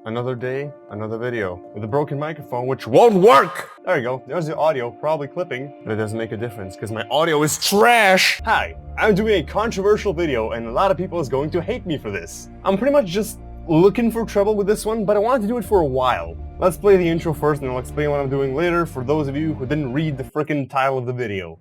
Another day, another video with a broken microphone which won't work! There you go, there's the audio, probably clipping, but it doesn't make a difference because my audio is trash! Hi, I'm doing a controversial video and a lot of people is going to hate me for this. I'm pretty much just looking for trouble with this one, but I wanted to do it for a while. Let's play the intro first and I'll explain what I'm doing later for those of you who didn't read the frickin' title of the video.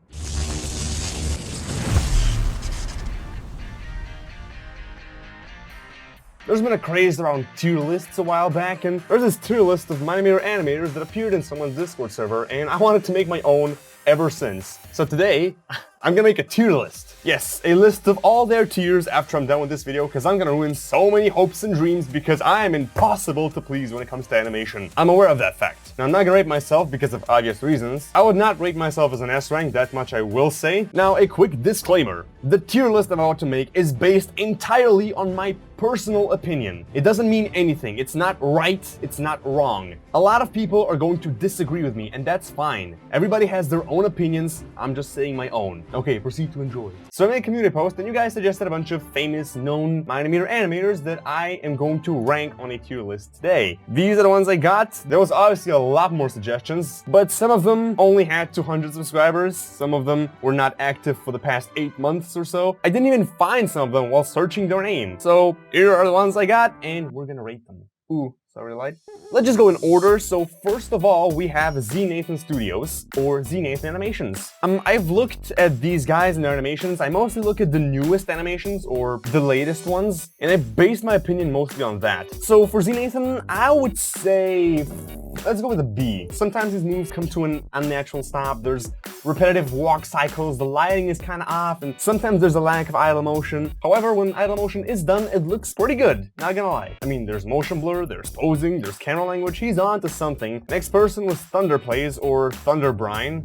There's been a craze around tier lists a while back, and there's this tier list of Mine Imator animators that appeared in someone's Discord server, and I wanted to make my own ever since. So today, I'm gonna make a tier list. Yes, a list of all their tiers after I'm done with this video, because I'm gonna ruin so many hopes and dreams because I am impossible to please when it comes to animation. I'm aware of that fact. Now, I'm not gonna rate myself because of obvious reasons. I would not rate myself as an S rank, that much I will say. Now, a quick disclaimer. The tier list I'm about to make is based entirely on my personal opinion. It doesn't mean anything. It's not right, it's not wrong. A lot of people are going to disagree with me, and that's fine. Everybody has their own opinions. I'm just saying my own. Okay, proceed to enjoy. So I made a community post, and you guys suggested a bunch of famous, known Mine Imator animators that I am going to rank on a tier list today. These are the ones I got. There was obviously a lot more suggestions, but some of them only had 200 subscribers. Some of them were not active for the past 8 months or so. I didn't even find some of them while searching their name. So here are the ones I got, and we're gonna rate them. Ooh, sorry, light. Let's just go in order. So first of all, we have Z Nathan Studios, or Z Nathan Animations. I've looked at these guys and their animations. I mostly look at the newest animations, or the latest ones, and I based my opinion mostly on that. So for Z Nathan, I would say, let's go with a B. Sometimes these moves come to an unnatural stop. There's repetitive walk cycles, the lighting is kind of off, and sometimes there's a lack of idle motion. However, when idle motion is done, it looks pretty good, not gonna lie. I mean, there's motion blur, there's posing, there's camera language, he's on to something. Next person was Thunder Plays, or Thunder Brine.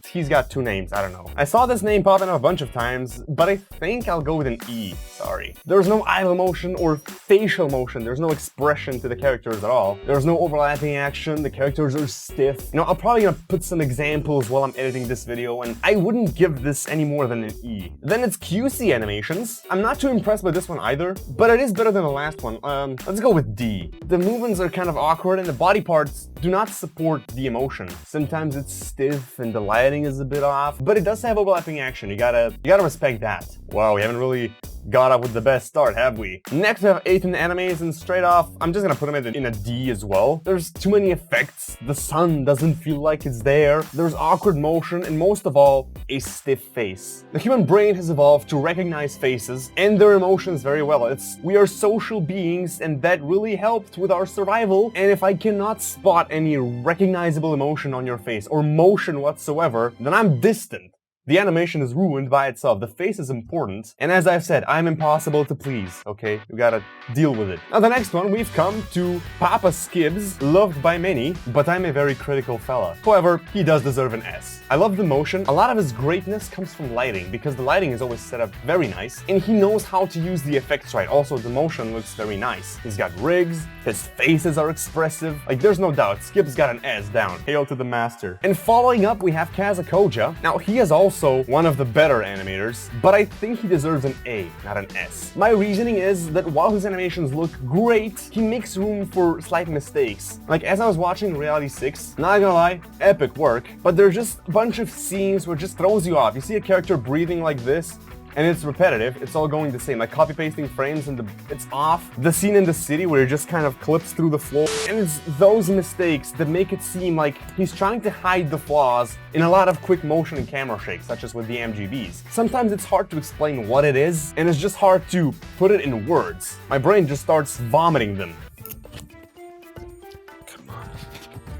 He's got 2 names, I don't know. I saw this name popping up a bunch of times, but I think I'll go with an E, sorry. There's no idle motion or facial motion, there's no expression to the characters at all. There's no overlapping action, the characters are stiff. You know, I'm probably gonna put some examples while I'm editing this video, and I wouldn't give this any more than an E. Then it's QC Animations. I'm not too impressed by this one either, but it is better than the last one. Let's go with D. The movements are kind of awkward and the body parts do not support the emotion. Sometimes it's stiff and the lighting is a bit off, but it does have overlapping action. You gotta respect that. Wow, we haven't really got up with the best start, have we? Next we have Ethan Animes, and straight off, I'm just gonna put him in a D as well. There's too many effects, the sun doesn't feel like it's there, there's awkward motion, and most of all, a stiff face. The human brain has evolved to recognize faces and their emotions very well. We are social beings, and that really helped with our survival, and if I cannot spot any recognizable emotion on your face, or motion whatsoever, then I'm distant. The animation is ruined by itself. The face is important, and as I've said, I'm impossible to please, okay? You gotta deal with it. Now the next one, we've come to Papa Skids, loved by many, but I'm a very critical fella. However, he does deserve an S. I love the motion. A lot of his greatness comes from lighting, because the lighting is always set up very nice, and he knows how to use the effects right. Also, the motion looks very nice. He's got rigs, his faces are expressive. Like, there's no doubt, Skip's got an S down. Hail to the master. And following up, we have Casa Kocha. Now, he is also one of the better animators, but I think he deserves an A, not an S. My reasoning is that while his animations look great, he makes room for slight mistakes. Like, as I was watching Reality 6, not gonna lie, epic work, but there's just a bunch of scenes where it just throws you off. You see a character breathing like this, and it's repetitive, it's all going the same, like copy-pasting frames and it's off. The scene in the city where he just kind of clips through the floor, and it's those mistakes that make it seem like he's trying to hide the flaws in a lot of quick motion and camera shakes, such as with the MGBs. Sometimes it's hard to explain what it is, and it's just hard to put it in words. My brain just starts vomiting them.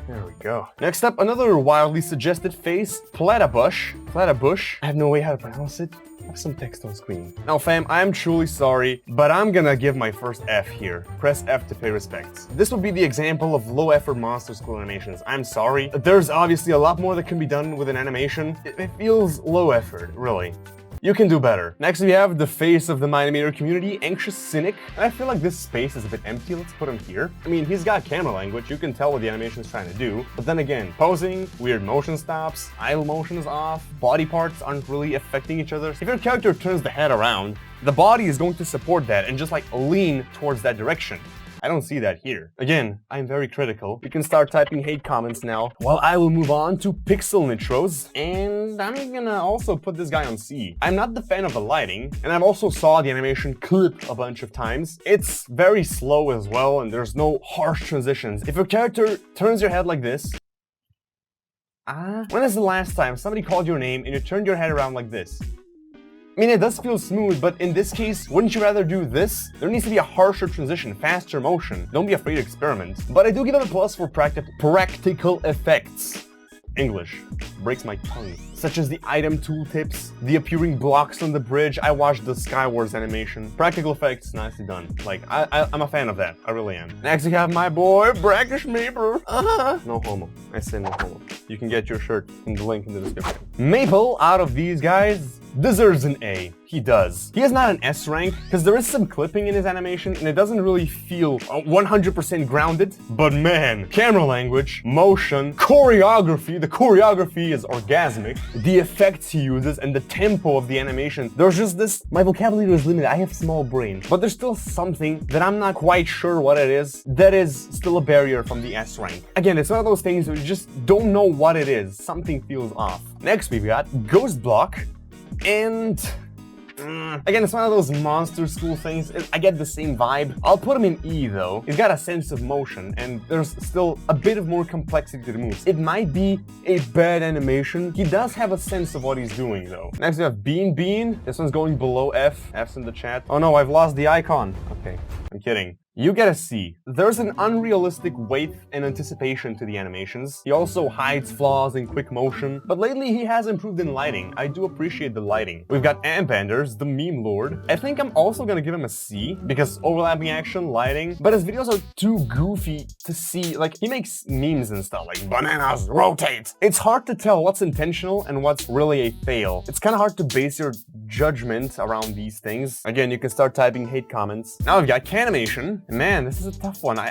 There we go. Next up, another wildly suggested face, Platybush. I have no way how to pronounce it. I have some text on screen. Now fam, I am truly sorry, but I'm gonna give my first F here. Press F to pay respects. This would be the example of low effort monster school animations. I'm sorry. There's obviously a lot more that can be done with an animation. It feels low effort, really. You can do better. Next we have the face of the Mine Imator community, Anxious Cynic. I feel like this space is a bit empty, let's put him here. I mean, he's got camera language, you can tell what the animation is trying to do. But then again, posing, weird motion stops, idle motion is off, body parts aren't really affecting each other. If your character turns the head around, the body is going to support that and just like lean towards that direction. I don't see that here. Again, I'm very critical. You can start typing hate comments now. While I will move on to pixel nitros, and I'm gonna also put this guy on C. I'm not the fan of the lighting, and I've also saw the animation clip a bunch of times. It's very slow as well, and there's no harsh transitions. If a character turns your head like this, when is the last time somebody called your name and you turned your head around like this? I mean, it does feel smooth, but in this case, wouldn't you rather do this? There needs to be a harsher transition, faster motion. Don't be afraid to experiment. But I do give it a plus for practical effects. English breaks my tongue. Such as the item tooltips, the appearing blocks on the bridge. I watched the Skywars animation. Practical effects, nicely done. Like, I'm a fan of that. I really am. Next we have my boy, Brackish Maple. No homo. I say no homo. You can get your shirt in the link in the description. Maple, out of these guys, deserves an A. He does. He is not an S rank, because there is some clipping in his animation, and it doesn't really feel 100% grounded. But man, camera language, motion, choreography, the choreography is orgasmic. The effects he uses and the tempo of the animation, there's just this, my vocabulary is limited, I have small brain. But there's still something that I'm not quite sure what it is, that is still a barrier from the S rank. Again, it's one of those things where you just don't know what it is. Something feels off. Next we've got Ghost Block, and again, it's one of those monster school things. I get the same vibe. I'll put him in E though. He's got a sense of motion, and there's still a bit of more complexity to the moves. It might be a bad animation. He does have a sense of what he's doing though. Next we have Bean. This one's going below F. F's in the chat. Oh no, I've lost the icon. Okay, I'm kidding. You get a C. There's an unrealistic weight and anticipation to the animations. He also hides flaws in quick motion, but lately he has improved in lighting. I do appreciate the lighting. We've got Ambanders, the meme lord. I think I'm also gonna give him a C, because overlapping action, lighting, but his videos are too goofy to see. Like, he makes memes and stuff, like bananas rotate. It's hard to tell what's intentional and what's really a fail. It's kind of hard to base your judgment around these things. Again, you can start typing hate comments. Now we've got Canimation. Man, this is a tough one. I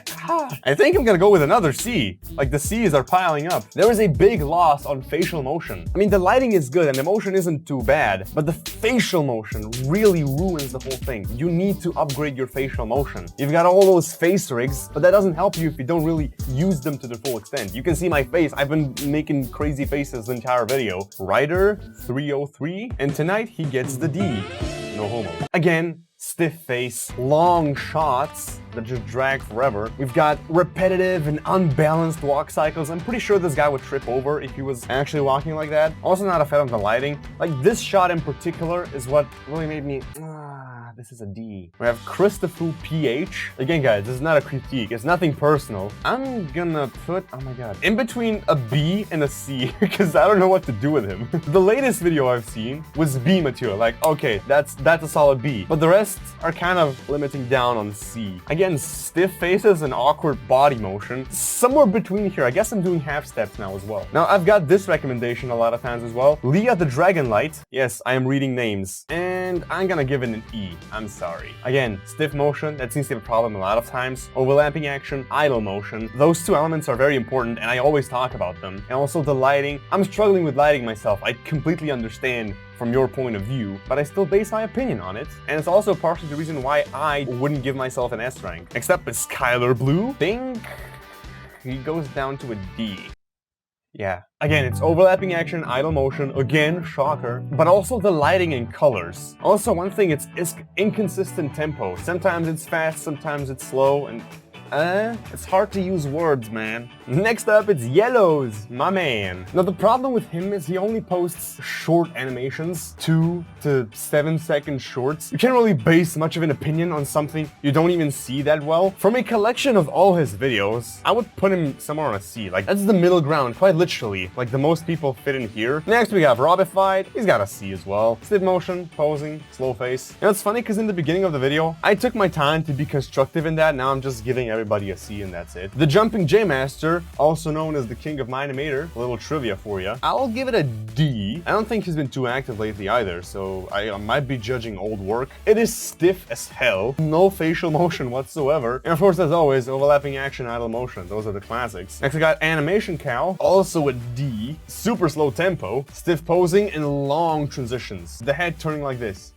think I'm gonna go with another C. Like, the C's are piling up. There is a big loss on facial motion. I mean, the lighting is good and the motion isn't too bad, but the facial motion really ruins the whole thing. You need to upgrade your facial motion. You've got all those face rigs, but that doesn't help you if you don't really use them to the full extent. You can see my face. I've been making crazy faces the entire video. Ryder 303, and tonight he gets the D. No homo. Again, stiff face, long shots that just drag forever. We've got repetitive and unbalanced walk cycles. I'm pretty sure this guy would trip over if he was actually walking like that. Also not a fan of the lighting. Like, this shot in particular is what really made me, this is a D. We have Christopher PH. Again, guys, this is not a critique. It's nothing personal. I'm gonna put, oh my god, in between a B and a C, because I don't know what to do with him. The latest video I've seen was B material. Like, okay, that's a solid B. But the rest are kind of limiting down on C. Again, stiff faces and awkward body motion. Somewhere between here. I guess I'm doing half steps now as well. Now, I've got this recommendation a lot of times as well. Leah the Dragonlight. Yes, I am reading names. And I'm gonna give it an E. I'm sorry. Again, stiff motion, that seems to be a problem a lot of times. Overlapping action, idle motion. Those two elements are very important, and I always talk about them. And also the lighting. I'm struggling with lighting myself. I completely understand from your point of view, but I still base my opinion on it. And it's also partially the reason why I wouldn't give myself an S rank. Except with Skylar Blue, I think he goes down to a D. Yeah. Again, it's overlapping action, idle motion, again, shocker, but also the lighting and colors. Also, one thing, it's inconsistent tempo. Sometimes it's fast, sometimes it's slow, and it's hard to use words, man. Next up, it's Yellows, my man. Now, the problem with him is he only posts short animations, 2 to 7 second shorts. You can't really base much of an opinion on something you don't even see that well. From a collection of all his videos, I would put him somewhere on a C. Like, that's the middle ground, quite literally. Like, the most people fit in here. Next, we have Robified. He's got a C as well. Stiff motion, posing, slow face. And it's funny because in the beginning of the video, I took my time to be constructive in that. Now I'm just giving everybody a C and that's it. The Jumping J-Master, also known as the King of Mine Imator. A little trivia for you. I'll give it a D. I don't think he's been too active lately either, so I might be judging old work. It is stiff as hell. No facial motion whatsoever. And of course, as always, overlapping action, idle motion. Those are the classics. Next, I got Animation Cow. Also a D. Super slow tempo, stiff posing, and long transitions. The head turning like this.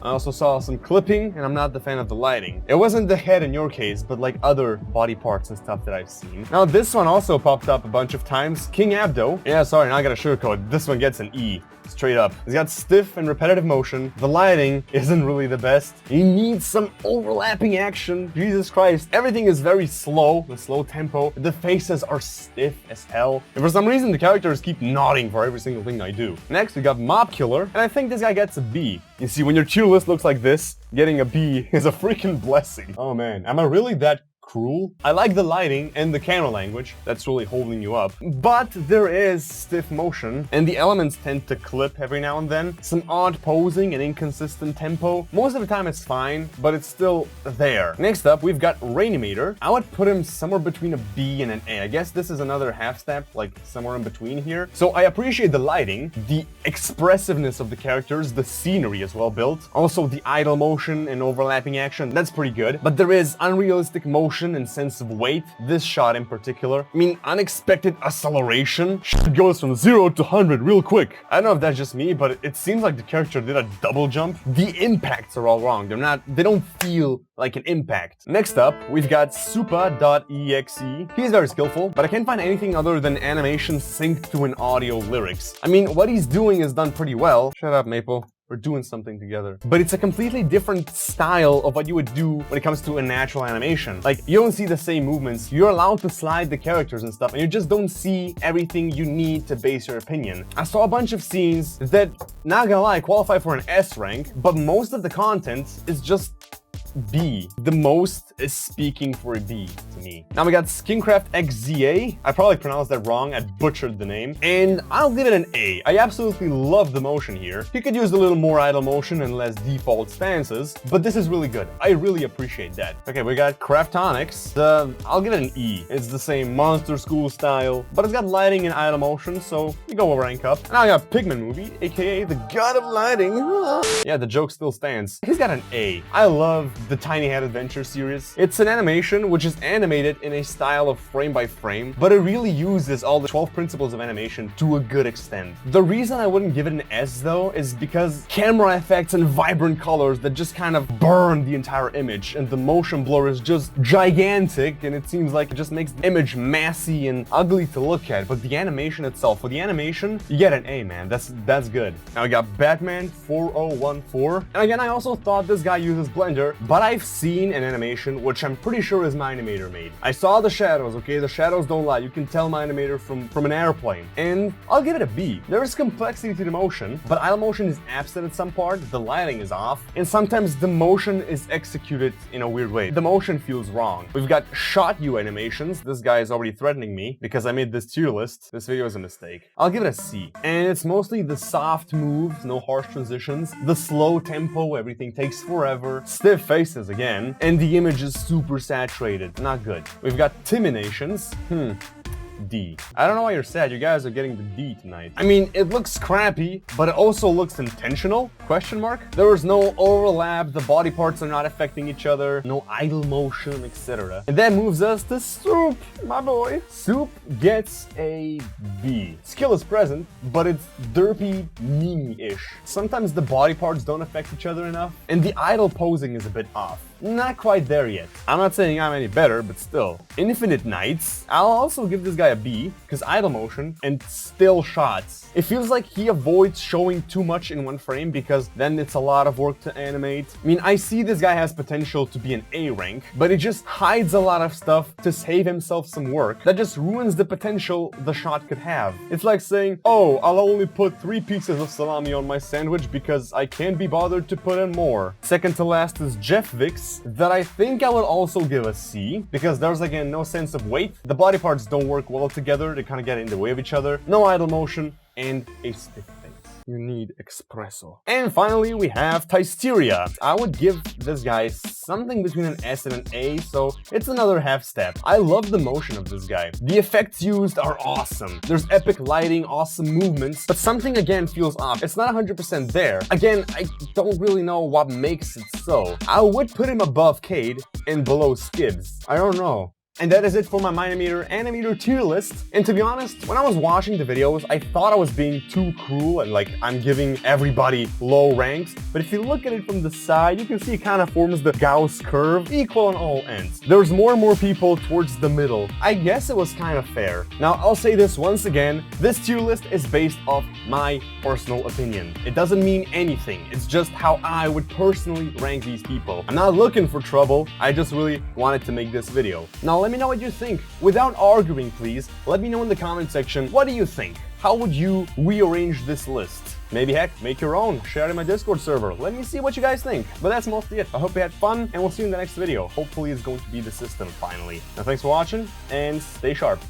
I also saw some clipping, and I'm not the fan of the lighting. It wasn't the head in your case, but like other body parts and stuff that I've seen. Now this one also popped up a bunch of times. King Abdo. Yeah, sorry, now I gotta sugarcoat. This one gets an E. Straight up. He's got stiff and repetitive motion. The lighting isn't really the best. He needs some overlapping action. Jesus Christ. Everything is very slow, the slow tempo. The faces are stiff as hell. And for some reason, the characters keep nodding for every single thing I do. Next, we got Mob Killer, and I think this guy gets a B. You see, when your tier list looks like this, getting a B is a freaking blessing. Oh man, am I really that cruel? I like the lighting and the camera language, that's really holding you up, but there is stiff motion and the elements tend to clip every now and then. Some odd posing and inconsistent tempo. Most of the time it's fine, but it's still there. Next up, we've got Mine Imator. I would put him somewhere between a B and an A. I guess this is another half step, like somewhere in between here. So I appreciate the lighting, the expressiveness of the characters, the scenery is well built. Also the idle motion and overlapping action, that's pretty good. But there is unrealistic motion and sense of weight, this shot in particular. I mean, unexpected acceleration. Shit goes from 0 to 100 real quick. I don't know if that's just me, but it seems like the character did a double jump. The impacts are all wrong. They don't feel like an impact. Next up, we've got supa.exe. He's very skillful, but I can't find anything other than animation synced to an audio lyrics. I mean, what he's doing is done pretty well. Shut up, Maple. We're doing something together. But it's a completely different style of what you would do when it comes to a natural animation. Like, you don't see the same movements, you're allowed to slide the characters and stuff, and you just don't see everything you need to base your opinion. I saw a bunch of scenes that, not gonna lie, qualify for an S rank, but most of the content is just B. The most is speaking for a B to me. Now we got Skincraft XZA. I probably pronounced that wrong. I butchered the name. And I'll give it an A. I absolutely love the motion here. You could use a little more idle motion and less default stances, but this is really good. I really appreciate that. Okay, we got Craftonics. I'll give it an E. It's the same Monster School style, but it's got lighting and idle motion, so we go a rank up. And now I got Pigman Movie, aka the God of Lighting. Yeah, the joke still stands. He's got an A. I love the Tiny Hat Adventure series. It's an animation which is animated in a style of frame by frame, but it really uses all the 12 principles of animation to a good extent. The reason I wouldn't give it an S though is because camera effects and vibrant colors that just kind of burn the entire image, and the motion blur is just gigantic, and it seems like it just makes the image messy and ugly to look at. But the animation itself, for the animation, you get an A, man. That's good. Now we got Batman 4014, and again, I also thought this guy uses Blender, but I've seen an animation which I'm pretty sure is Mine Imator made. I saw the shadows, okay? The shadows don't lie. You can tell Mine Imator from an airplane. And I'll give it a B. There is complexity to the motion, but idle motion is absent at some part, the lighting is off, and sometimes the motion is executed in a weird way. The motion feels wrong. We've got Shot You animations. This guy is already threatening me because I made this tier list. This video is a mistake. I'll give it a C. And it's mostly the soft moves, no harsh transitions, the slow tempo, everything takes forever, stiff faces again, and the image is super saturated. Not good. We've got Timinations. D. I don't know why you're sad. You guys are getting the D tonight. I mean, it looks crappy, but it also looks intentional? Question mark? There is no overlap, the body parts are not affecting each other, no idle motion, etc. And that moves us to Soup, my boy. Soup gets a B. Skill is present, but it's derpy, meme-ish. Sometimes the body parts don't affect each other enough, and the idle posing is a bit off. Not quite there yet. I'm not saying I'm any better, but still. Infinite Nights, I'll also give this guy a B, because idle motion and still shots. It feels like he avoids showing too much in one frame because then it's a lot of work to animate. I mean, I see this guy has potential to be an A rank, but he just hides a lot of stuff to save himself some work that just ruins the potential the shot could have. It's like saying, oh, I'll only put 3 pieces of salami on my sandwich because I can't be bothered to put in more. Second to last is Jeff Vix, that I think I would also give a C, because there's again no sense of weight. The body parts don't work well together, they kind of get in the way of each other. No idle motion, and a stiff face. You need espresso. And finally, we have Tysteria. I would give this guy something between an S and an A, so it's another half step. I love the motion of this guy. The effects used are awesome. There's epic lighting, awesome movements, but something again feels off. It's not 100% there. Again, I don't really know what makes it so. I would put him above Cade and below Skids. I don't know. And that is it for my Mine Imator animator tier list. And to be honest, when I was watching the videos, I thought I was being too cruel and like I'm giving everybody low ranks. But if you look at it from the side, you can see it kind of forms the Gauss curve, equal on all ends. There's more and more people towards the middle. I guess it was kind of fair. Now, I'll say this once again, this tier list is based off my personal opinion. It doesn't mean anything. It's just how I would personally rank these people. I'm not looking for trouble. I just really wanted to make this video. Now, let me know what you think. Without arguing, please, let me know in the comment section, what do you think? How would you rearrange this list? Maybe, heck, make your own. Share it in my Discord server. Let me see what you guys think. But that's mostly it. I hope you had fun, and we'll see you in the next video. Hopefully it's going to be the system finally. Now, thanks for watching, and stay sharp.